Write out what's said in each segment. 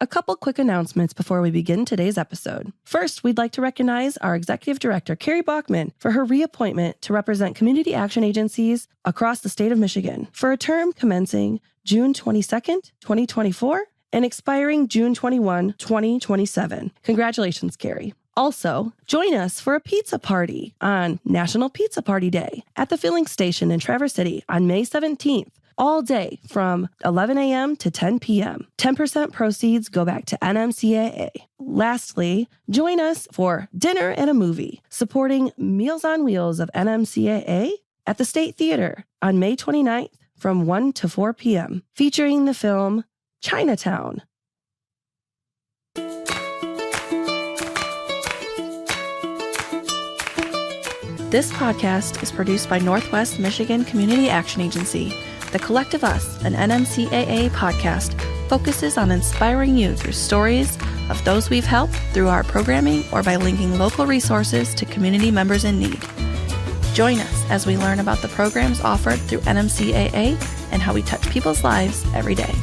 A couple quick announcements before we begin today's episode. First, we'd like to recognize our Executive Director, Carrie Bachman, for her reappointment to represent community action agencies across the state of Michigan for a term commencing June 22nd, 2024 and expiring June 21, 2027. Congratulations, Carrie. Also, join us for a pizza party on National Pizza Party Day at the filling station in Traverse City on May 17th. All day from 11 a.m. to 10 p.m. 10% proceeds go back to NMCAA. Lastly, join us for dinner and a movie supporting Meals on Wheels of NMCAA at the State Theater on May 29th from 1 to 4 p.m. featuring the film Chinatown. This podcast is produced by Northwest Michigan Community Action Agency. The Collective Us, an NMCAA podcast, focuses on inspiring you through stories of those we've helped through our programming or by linking local resources to community members in need. Join us as we learn about the programs offered through NMCAA and how we touch people's lives every day.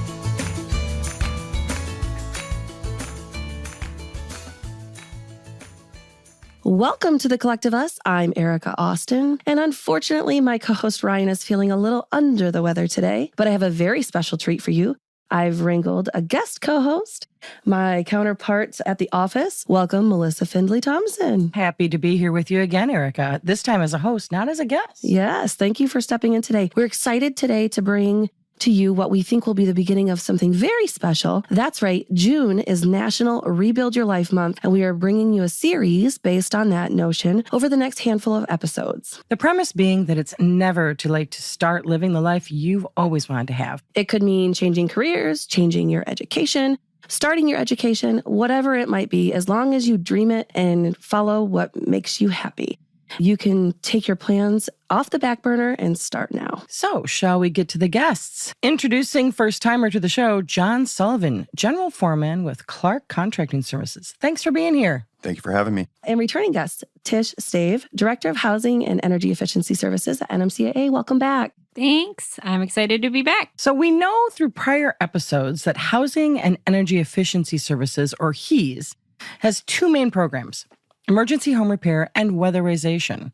Welcome to The Collective Us. I'm Erica Austin, and unfortunately, my co-host Ryan is feeling a little under the weather today, but I have a very special treat for you. I've wrangled a guest co-host, my counterpart at the office. Welcome, Melissa Findley-Thompson. Happy to be here with you again, Erica. This time as a host, not as a guest. Yes, thank you for stepping in today. We're excited today to bring to you what we think will be the beginning of something very special. That's right, June is National Rebuild Your Life Month, and we are bringing you a series based on that notion over the next handful of episodes. The premise being that it's never too late to start living the life you've always wanted to have. It could mean changing careers, changing your education, starting your education, whatever it might be, as long as you dream it and follow what makes you happy. You can take your plans off the back burner and start now. So, shall we get to the guests? Introducing first-timer to the show, John Sullivan, General Foreman with Clark Contracting Services. Thanks for being here. Thank you for having me. And returning guest, Tish Stave, Director of Housing and Energy Efficiency Services at NMCAA. Welcome back. Thanks. I'm excited to be back. So we know through prior episodes that Housing and Energy Efficiency Services, or HEES, has two main programs: emergency home repair and weatherization,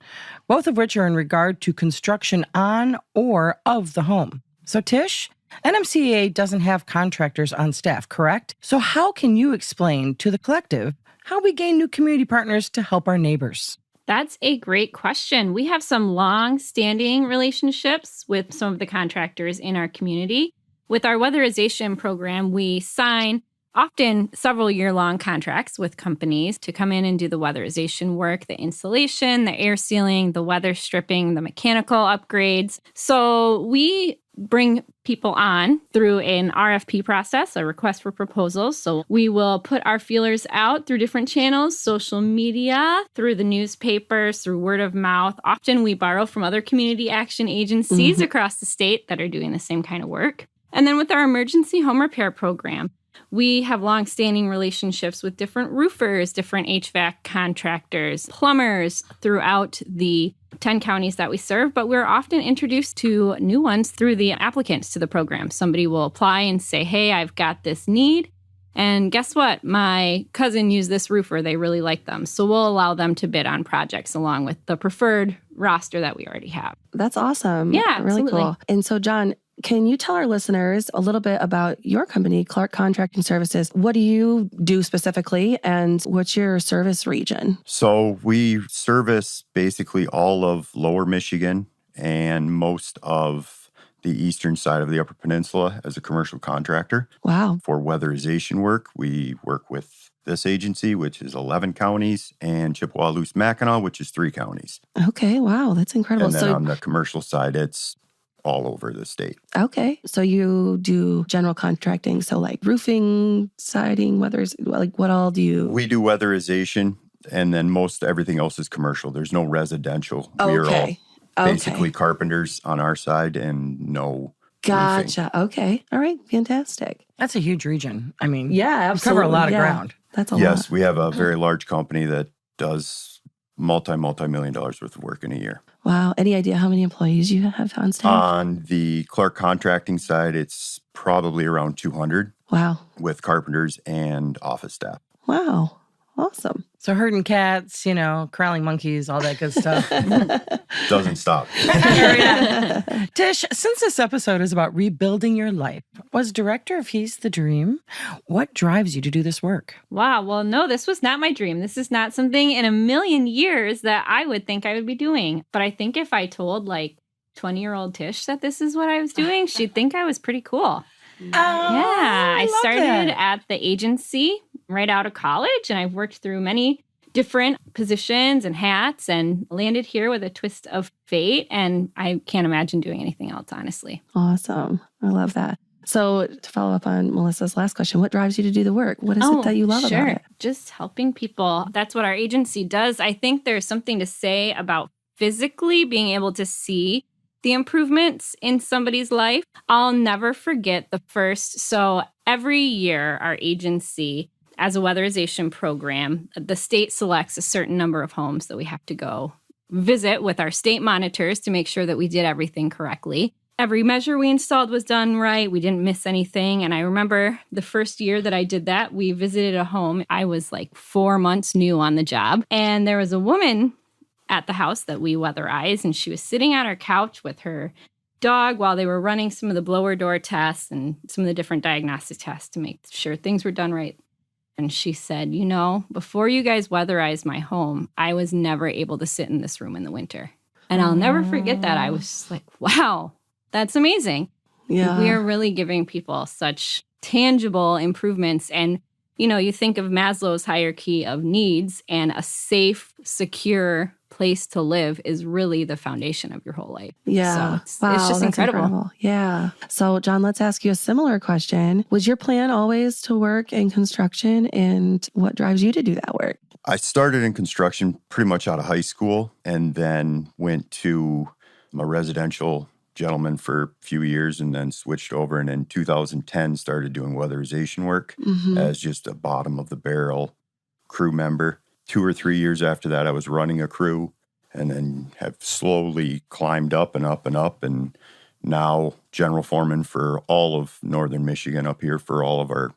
both of which are in regard to construction on or of the home. So Tish, NMCAA doesn't have contractors on staff, correct? So how can you explain to the collective how we gain new community partners to help our neighbors? That's a great question. We have some long-standing relationships with some of the contractors in our community. With our weatherization program, we sign often several year-long contracts with companies to come in and do the weatherization work, the insulation, the air sealing, the weather stripping, the mechanical upgrades. So we bring people on through an RFP process, a request for proposals. So we will put our feelers out through different channels, social media, through the newspapers, through word of mouth. Often we borrow from other community action agencies across the state that are doing the same kind of work. And then with our emergency home repair program, we have long-standing relationships with different roofers, different HVAC contractors, plumbers throughout the 10 counties that we serve, but we're often introduced to new ones through the applicants to the program. Somebody will apply and say, hey, I've got this need, and guess what? My cousin used this roofer. They really like them. So we'll allow them to bid on projects along with the preferred roster that we already have. That's awesome. Yeah, really absolutely. Cool. And so, John, can you tell our listeners a little bit about your company, Clark Contracting Services? What do you do specifically, and what's your service region? So we service basically all of Lower Michigan and most of the eastern side of the Upper Peninsula as a commercial contractor. Wow. For weatherization work, we work with this agency, which is 11 counties, and Chippewa-Loos-Mackinac, which is 3 counties. Okay, wow, that's incredible. And then on the commercial side, it's all over the state. Okay. So you do general contracting. So like roofing, siding, weathers, like what all do you? We do weatherization, and then most everything else is commercial. There's no residential. Okay. We are all basically carpenters on our side and no Gotcha. roofing. Okay. All right. Fantastic. That's a huge region. I mean, Yeah, we absolutely. cover a lot of Yeah. ground. That's a lot. Yes, we have a very large company that does multi-million dollars worth of work in a year. Wow. Any idea how many employees you have on staff? On the Clark Contracting side, it's probably around 200. Wow. with carpenters and office staff. Wow. Awesome. So herding cats, corralling monkeys, all that good stuff. Doesn't stop. Tish, since this episode is about rebuilding your life, was director of He's the Dream? What drives you to do this work? Wow. Well, no, this was not my dream. This is not something in a million years that I would think I would be doing. But I think if I told 20-year-old Tish that this is what I was doing, she'd think I was pretty cool. Oh, Yeah, I started that. at the agency right out of college, and I've worked through many different positions and hats and landed here with a twist of fate. And I can't imagine doing anything else, honestly. Awesome. I love that. So to follow up on Melissa's last question, what drives you to do the work? What is it that you love about it? Just helping people. That's what our agency does. I think there's something to say about physically being able to see the improvements in somebody's life. I'll never forget the first. So every year, our agency, as a weatherization program, the state selects a certain number of homes that we have to go visit with our state monitors to make sure that we did everything correctly. Every measure we installed was done right. We didn't miss anything. And I remember the first year that I did that, we visited a home. I was 4 months new on the job. And there was a woman at the house that we weatherized, and she was sitting on her couch with her dog while they were running some of the blower door tests and some of the different diagnostic tests to make sure things were done right. And she said, before you guys weatherized my home, I was never able to sit in this room in the winter. And I'll never forget that. I was just like, wow, that's amazing. Yeah. We are really giving people such tangible improvements. And, you think of Maslow's hierarchy of needs, and a safe, secure place to live is really the foundation of your whole life. Yeah. So it's just that's incredible. Yeah. So, John, let's ask you a similar question. Was your plan always to work in construction, and what drives you to do that work? I started in construction pretty much out of high school, and then went to a residential gentleman for a few years, and then switched over, and in 2010 started doing weatherization work as just a bottom of the barrel crew member. 2 or 3 years after that, I was running a crew, and then have slowly climbed up and up and up, and now general foreman for all of northern Michigan up here for all of our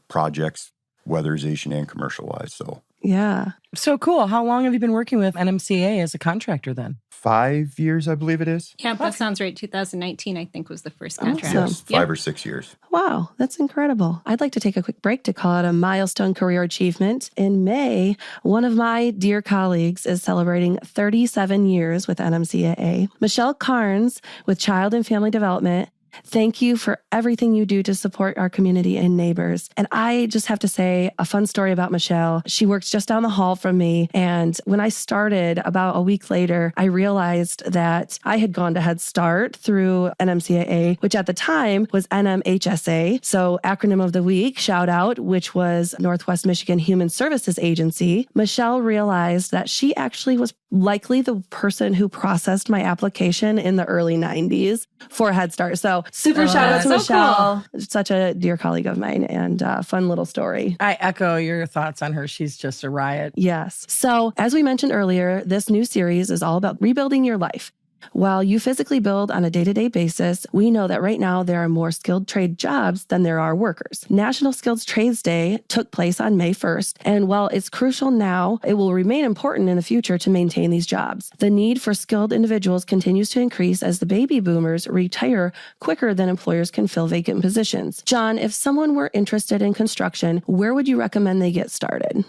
projects, weatherization and commercial-wise. So Yeah. So cool. How long have you been working with NMCAA as a contractor then? 5 years, I believe it is. Yeah, that sounds right. 2019, I think, was the first contract. Awesome. Yes, 5 or 6 years. Wow, that's incredible. I'd like to take a quick break to call out a milestone career achievement. In May, one of my dear colleagues is celebrating 37 years with NMCAA. Michelle Carnes with Child and Family Development. Thank you for everything you do to support our community and neighbors. And I just have to say a fun story about Michelle. She works just down the hall from me. And when I started about a week later, I realized that I had gone to Head Start through NMCAA, which at the time was NMHSA. So acronym of the week, shout out, which was Northwest Michigan Human Services Agency. Michelle realized that she actually was likely the person who processed my application in the early 90s for Head Start. So super shout out to so Michelle. Such a dear colleague of mine, and fun little story. I echo your thoughts on her. She's just a riot. Yes. So as we mentioned earlier, this new series is all about rebuilding your life. While you physically build on a day-to-day basis, we know that right now there are more skilled trade jobs than there are workers. National Skilled Trades Day took place on May 1st, and while it's crucial now, it will remain important in the future to maintain these jobs. The need for skilled individuals continues to increase as the baby boomers retire quicker than employers can fill vacant positions. John, if someone were interested in construction, where would you recommend they get started?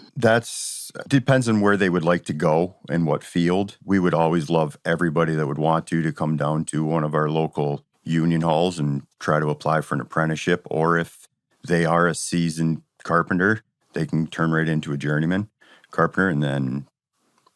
Depends on where they would like to go and what field. We would always love everybody that would want to come down to one of our local union halls and try to apply for an apprenticeship. Or if they are a seasoned carpenter, they can turn right into a journeyman carpenter and then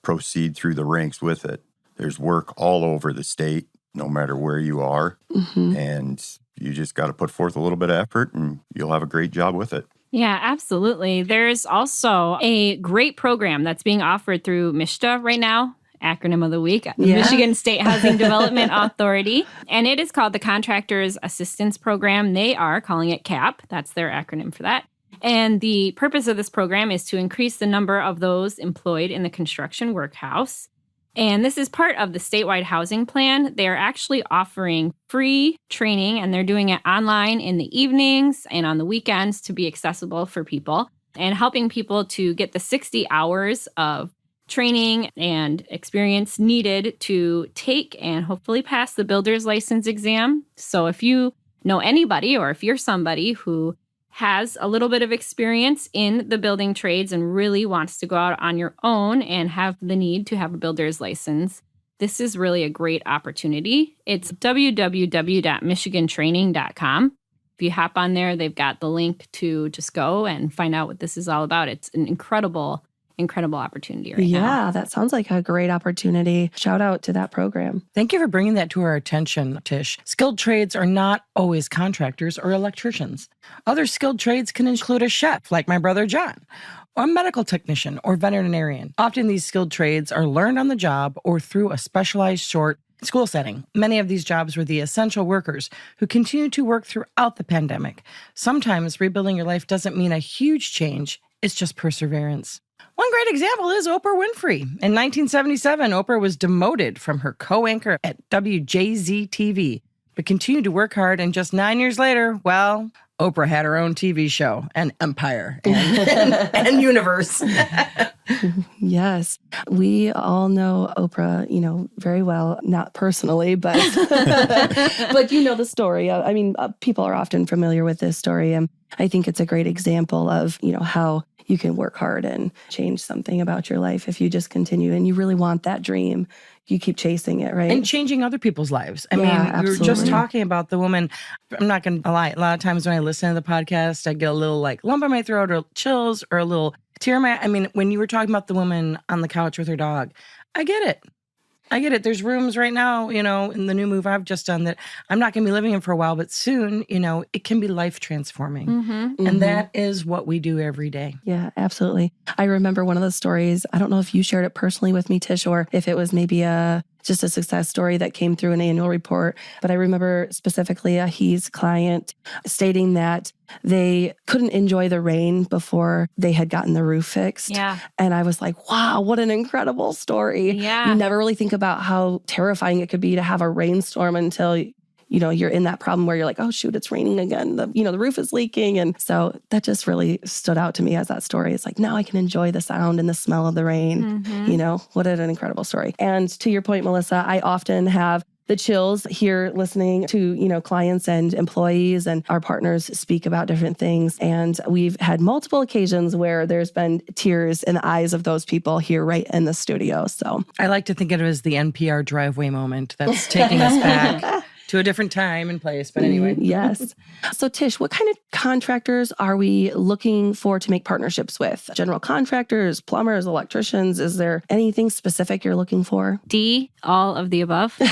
proceed through the ranks with it. There's work all over the state, no matter where you are. And you just got to put forth a little bit of effort and you'll have a great job with it. Yeah, absolutely. There's also a great program that's being offered through MISHDA right now, acronym of the week, Michigan State Housing Development Authority. And it is called the Contractors Assistance Program. They are calling it CAP. That's their acronym for that. And the purpose of this program is to increase the number of those employed in the construction workhouse. And this is part of the statewide housing plan. They're actually offering free training, and they're doing it online in the evenings and on the weekends to be accessible for people, and helping people to get the 60 hours of training and experience needed to take and hopefully pass the builder's license exam. So if you know anybody, or if you're somebody who has a little bit of experience in the building trades and really wants to go out on your own and have the need to have a builder's license, this is really a great opportunity. It's www.michigantraining.com. If you hop on there, they've got the link to just go and find out what this is all about. It's an incredible opportunity right now. Yeah, that sounds like a great opportunity. Shout out to that program. Thank you for bringing that to our attention, Tish. Skilled trades are not always contractors or electricians. Other skilled trades can include a chef, like my brother John, or a medical technician or veterinarian. Often these skilled trades are learned on the job or through a specialized short school setting. Many of these jobs were the essential workers who continue to work throughout the pandemic. Sometimes rebuilding your life doesn't mean a huge change. It's just perseverance. One great example is Oprah Winfrey. In 1977, Oprah was demoted from her co-anchor at WJZ-TV, but continued to work hard, and just 9 years later, well, Oprah had her own TV show, and empire, and universe. Yes. We all know Oprah, very well, not personally, but but you know the story. I mean, people are often familiar with this story, and I think it's a great example of, how you can work hard and change something about your life if you just continue and you really want that dream. You keep chasing it, right? And changing other people's lives. I mean, absolutely. we were just talking about the woman. I'm not going to lie. A lot of times when I listen to the podcast, I get a little lump in my throat or chills or a little tear in my eye. I mean, when you were talking about the woman on the couch with her dog, I get it. There's rooms right now, in the new move I've just done that I'm not going to be living in for a while, but soon, it can be life transforming. Mm-hmm. And that is what we do every day. Yeah, absolutely. I remember one of those stories. I don't know if you shared it personally with me, Tish, or if it was maybe just a success story that came through an annual report. But I remember specifically a He's client stating that they couldn't enjoy the rain before they had gotten the roof fixed. Yeah. And I was like, wow, what an incredible story. Yeah. You never really think about how terrifying it could be to have a rainstorm until you're in that problem where you're like, oh, shoot, it's raining again. The roof is leaking. And so that just really stood out to me as that story. It's like, now I can enjoy the sound and the smell of the rain. Mm-hmm. What an incredible story. And to your point, Melissa, I often have the chills here listening to, clients and employees and our partners speak about different things. And we've had multiple occasions where there's been tears in the eyes of those people here right in the studio. So I like to think of it as the NPR driveway moment that's taking us back to a different time and place. But anyway. Yes. So Tish, what kind of contractors are we looking for to make partnerships with? General contractors, plumbers, electricians? Is there anything specific you're looking for? D, all of the above. Good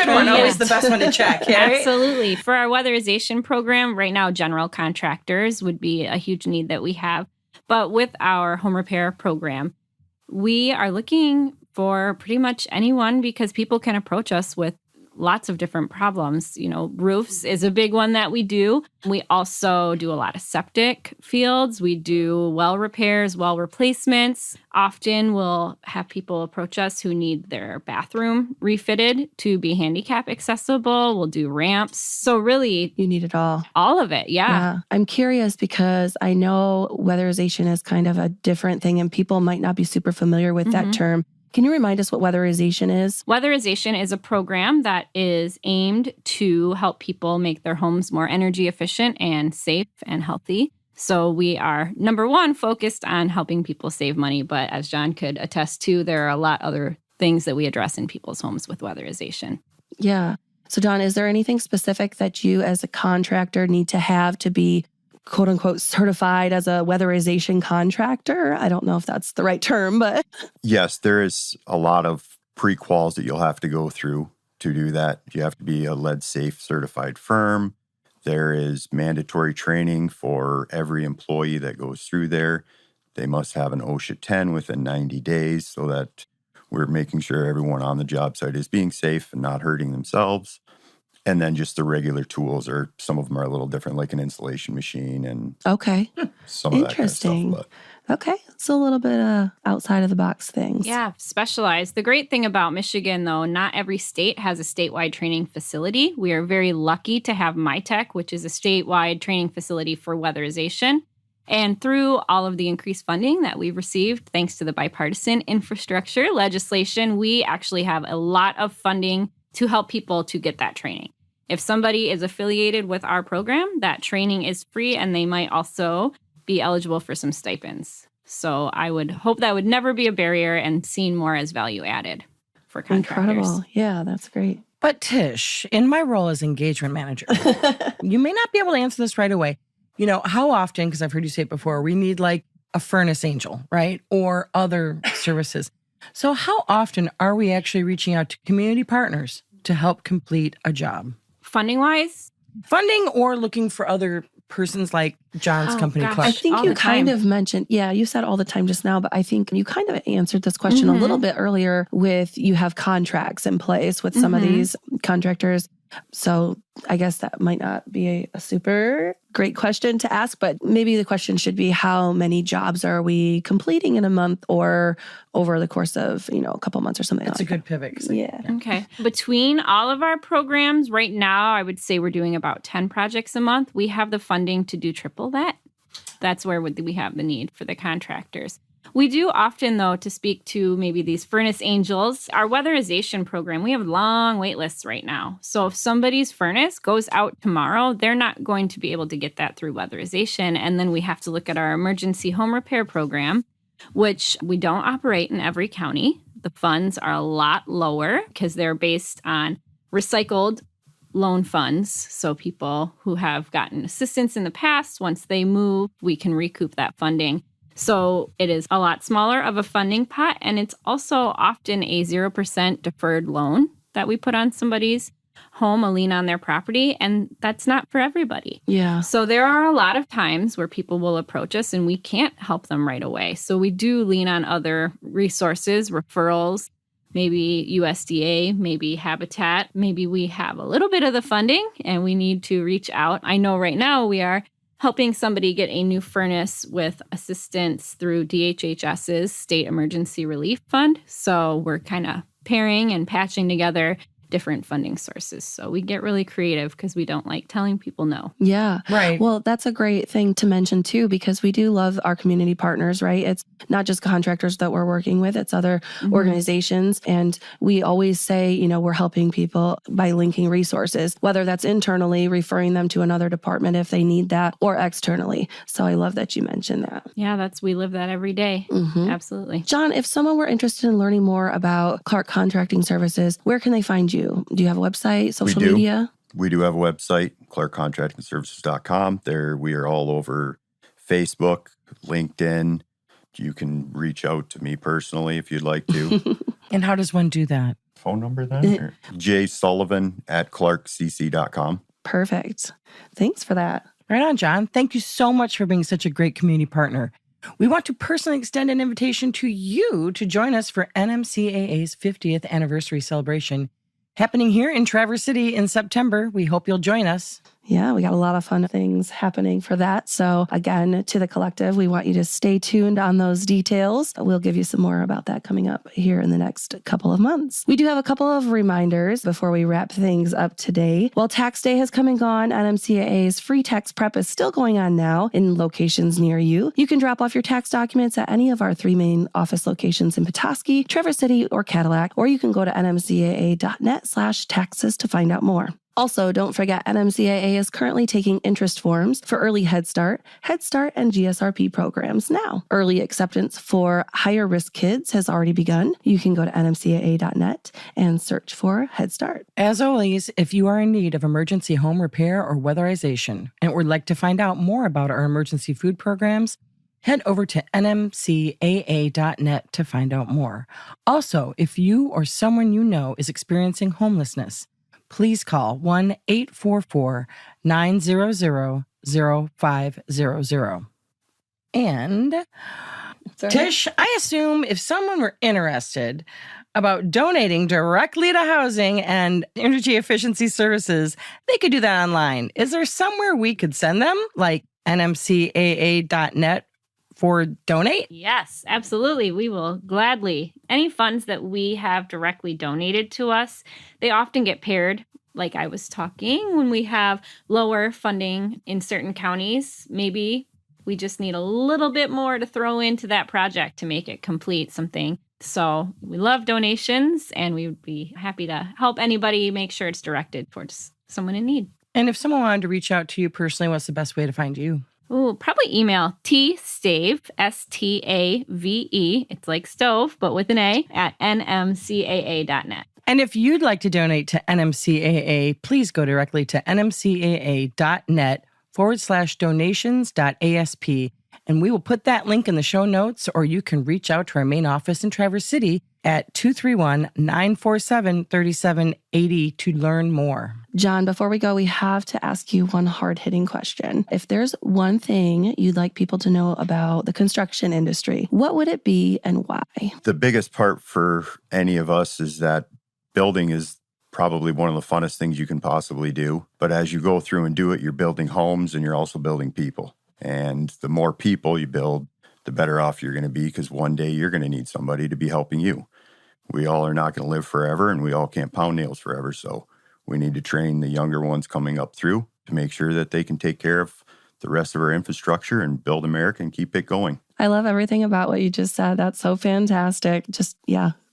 one. Always the best one to check. Right? Absolutely. For our weatherization program, right now, general contractors would be a huge need that we have. But with our home repair program, we are looking for pretty much anyone because people can approach us with lots of different problems. Roofs is a big one that we do. We also do a lot of septic fields. We do well repairs, well replacements. Often we'll have people approach us who need their bathroom refitted to be handicap accessible. We'll do ramps. So really, You need it all. all of it. Yeah. I'm curious because I know weatherization is kind of a different thing and people might not be super familiar with that term. Can you remind us what weatherization is? Weatherization is a program that is aimed to help people make their homes more energy efficient and safe and healthy. So we are, number one, focused on helping people save money. But as John could attest to, there are a lot other things that we address in people's homes with weatherization. Yeah. So John, is there anything specific that you as a contractor need to have to be quote unquote certified as a weatherization contractor? I don't know if that's the right term, but Yes, there is a lot of pre-quals that you'll have to go through to do that. You have to be a lead safe certified firm. There is mandatory training for every employee that goes through there. They must have an OSHA 10 within 90 days so that we're making sure everyone on the job site is being safe and not hurting themselves. And then just the regular tools, or some of them are a little different, like an installation machine and okay. some of that kind of stuff. Interesting. But Okay. So a little bit outside of the box things. Yeah, specialized. The great thing about Michigan, though, not every state has a statewide training facility. We are very lucky to have MyTech, which is a statewide training facility for weatherization. And through all of the increased funding that we've received, thanks to the bipartisan infrastructure legislation, we actually have a lot of funding to help people to get that training. If somebody is affiliated with our program, that training is free, and they might also be eligible for some stipends. So I would hope that would never be a barrier and seen more as value added for contractors. Incredible. Yeah, that's great. But Tish, in my role as engagement manager, you may not be able to answer this right away. You know, how often, because I've heard you say it before, we need like a furnace angel, right? Or other services. So how often are we actually reaching out to community partners to help complete a job? Funding-wise? Funding or looking for other persons like John's company, gosh. Clark. I think you kind of mentioned, you said all the time just now, but I think you kind of answered this question a little bit earlier with you have contracts in place with some of these contractors. So I guess that might not be a super great question to ask, but maybe the question should be how many jobs are we completing in a month or over the course of, a couple months or something like that. That's a good pivot. Yeah. Okay. Between all of our programs right now, I would say we're doing about 10 projects a month. We have the funding to do triple that. That's where we have the need for the contractors. We do often, though, to speak to maybe these furnace angels, our weatherization program, we have long wait lists right now. So if somebody's furnace goes out tomorrow, they're not going to be able to get that through weatherization. And then we have to look at our emergency home repair program, which we don't operate in every county. The funds are a lot lower because they're based on recycled loan funds. So people who have gotten assistance in the past, once they move, we can recoup that funding. So it is a lot smaller of a funding pot, and it's also often a 0% deferred loan that we put on somebody's home, a lien on their property, and that's not for everybody. Yeah. So there are a lot of times where people will approach us and we can't help them right away. So we do lean on other resources, referrals, maybe USDA, maybe Habitat. Maybe we have a little bit of the funding and we need to reach out. I know right now we are helping somebody get a new furnace with assistance through DHHS's State Emergency Relief Fund. So we're kind of pairing and patching together different funding sources. So we get really creative because we don't like telling people no. Yeah. Right. Well, that's a great thing to mention too, because we do love our community partners, right? It's not just contractors that we're working with, it's other organizations. And we always say, we're helping people by linking resources, whether that's internally referring them to another department if they need that or externally. So I love that you mentioned that. Yeah, we live that every day. Absolutely. John, if someone were interested in learning more about Clark Contracting Services, where can they find you? Do you have a website, social media? We do have a website, clarkcontractingservices.com. There we are all over Facebook, LinkedIn. You can reach out to me personally if you'd like to. And how does one do that? Phone number then? jsullivan@clarkcc.com. Perfect. Thanks for that. Right on, John. Thank you so much for being such a great community partner. We want to personally extend an invitation to you to join us for NMCAA's 50th anniversary celebration happening here in Traverse City in September. We hope you'll join us. Yeah, we got a lot of fun things happening for that. So again, to the collective, we want you to stay tuned on those details. We'll give you some more about that coming up here in the next couple of months. We do have a couple of reminders before we wrap things up today. While tax day has come and gone, NMCAA's free tax prep is still going on now in locations near you. You can drop off your tax documents at any of our 3 main office locations in Petoskey, Traverse City, or Cadillac, or you can go to nmcaa.net/taxes to find out more. Also, don't forget NMCAA is currently taking interest forms for early Head Start, and GSRP programs now. Early acceptance for higher risk kids has already begun. You can go to nmcaa.net and search for Head Start. As always, if you are in need of emergency home repair or weatherization and would like to find out more about our emergency food programs, head over to nmcaa.net to find out more. Also, if you or someone you know is experiencing homelessness, please call 1-844-900-0500. And Tish, I assume if someone were interested about donating directly to housing and energy efficiency services, they could do that online. Is there somewhere we could send them, like nmcaa.net donate? Yes, absolutely. We will gladly. Any funds that we have directly donated to us, they often get paired, like I was talking, when we have lower funding in certain counties. Maybe we just need a little bit more to throw into that project to make it complete something. So we love donations, and we would be happy to help anybody make sure it's directed towards someone in need. And if someone wanted to reach out to you personally, what's the best way to find you? Ooh, probably email tstave, S-T-A-V-E, it's like stove, but with an A, at nmcaa.net. And if you'd like to donate to NMCAA, please go directly to nmcaa.net/donations.asp. And we will put that link in the show notes, or you can reach out to our main office in Traverse City at 231-947-3780 to learn more. John, before we go, we have to ask you one hard-hitting question. If there's one thing you'd like people to know about the construction industry, what would it be and why? The biggest part for any of us is that building is probably one of the funnest things you can possibly do. But as you go through and do it, you're building homes and you're also building people. And the more people you build, the better off you're going to be, because one day you're going to need somebody to be helping you. We all are not going to live forever, and we all can't pound nails forever. So we need to train the younger ones coming up through to make sure that they can take care of the rest of our infrastructure and build America and keep it going. I love everything about what you just said. That's so fantastic.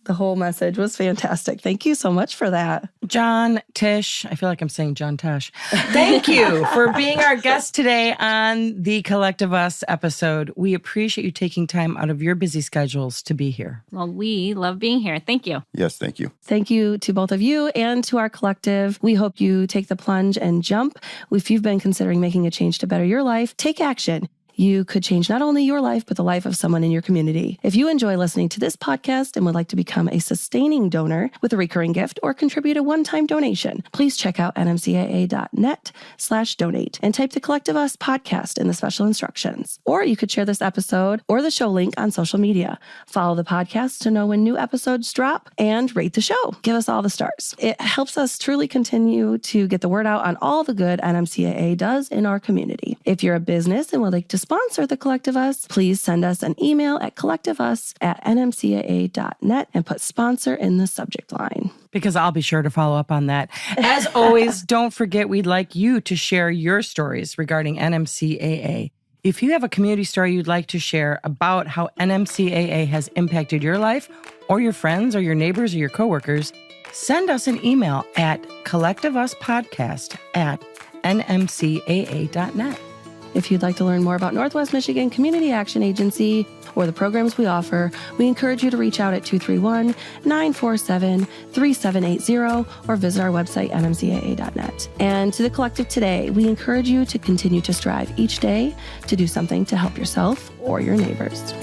The whole message was fantastic. Thank you so much for that. John, Tish, I feel like I'm saying John Tesh. Thank you for being our guest today on the Collective Us episode. We appreciate you taking time out of your busy schedules to be here. Well, we love being here. Thank you. Yes, thank you. Thank you to both of you and to our collective. We hope you take the plunge and jump. If you've been considering making a change to better your life, take action. You could change not only your life, but the life of someone in your community. If you enjoy listening to this podcast and would like to become a sustaining donor with a recurring gift or contribute a one-time donation, please check out nmcaa.net/donate and type the Collective Us podcast in the special instructions. Or you could share this episode or the show link on social media. Follow the podcast to know when new episodes drop, and rate the show. Give us all the stars. It helps us truly continue to get the word out on all the good NMCAA does in our community. If you're a business and would like to sponsor the Collective Us, please send us an email at collectiveus@nmcaa.net and put sponsor in the subject line. Because I'll be sure to follow up on that. As always, don't forget we'd like you to share your stories regarding NMCAA. If you have a community story you'd like to share about how NMCAA has impacted your life or your friends or your neighbors or your coworkers, send us an email at collectiveuspodcast@nmcaa.net. If you'd like to learn more about Northwest Michigan Community Action Agency or the programs we offer, we encourage you to reach out at 231-947-3780 or visit our website, nmcaa.net. And to the collective today, we encourage you to continue to strive each day to do something to help yourself or your neighbors.